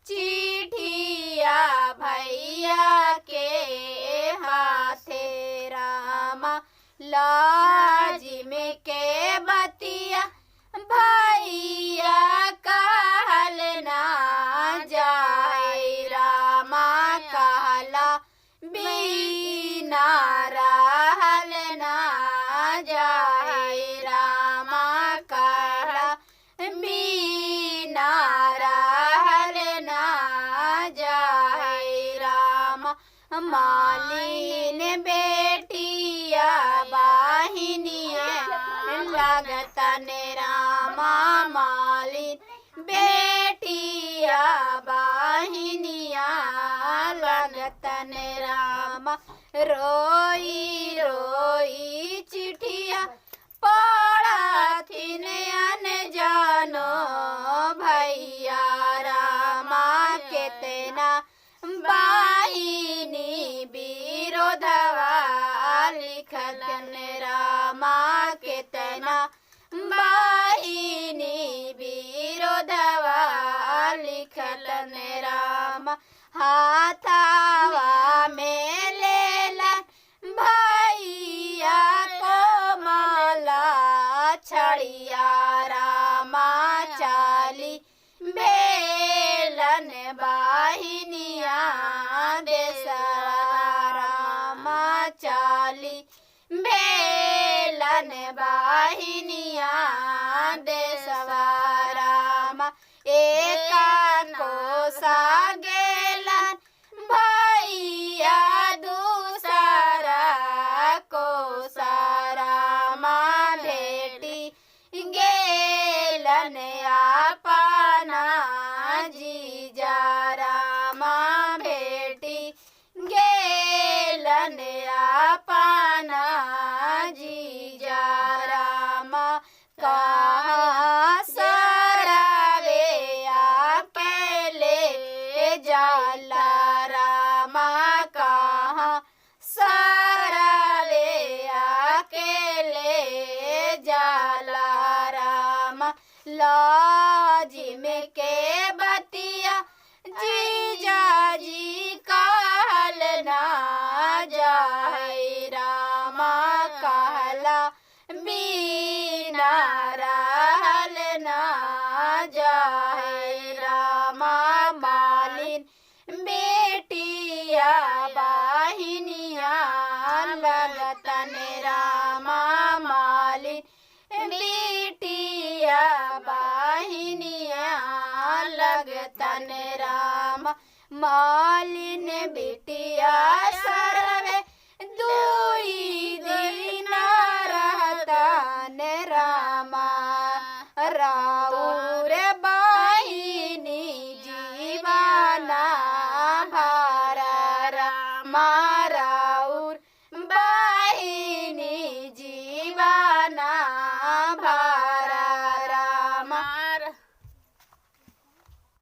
चिठिया भैया के हाथे रामा लाजिम के बतिया भैया कहल ना जाए रामा कहला बिना रहल ना जाए रामा कहला बिना रहल ना जाए रामा मालिन बेटिया बाहिनिया लगतन रामा मालिन बेटिया बाहिनिया लगतन रामा रोई रोई चिठिया पढ़थिन अनजानो भैया रामा केतना बाहिनी विरोधवा लिखलन रामा केतना बाहिनी विरोधवा लिखलन रामा हाथावा में लेलन भैया को माला छड़िया रामा चाली बेलन बाहिनिया देसवा रामा चाली बेलन बाहिनिया देसवा रामा एका कोसा गेलन भैया दूसरा कोसा रामा भेटी गेलन आपना जीजा रामा भेटी गेलन आपना जीजा रामा कहाँ सरवे पहले जाला रामा कहाँ सरवे अकेले जाला रामा लाजिम के बतिया जीजा जी कहल ना जाए रामा कहला बिना रहल ना जाए रामा मालिन बेटिया बाहिनिया लगतन रामा मालिन बेटिया बाहिनिया लगतन रामा मालिन बेटिया सरवे दुई दिन रहतन रामा राउर बाहिनी जीवाना भार रामा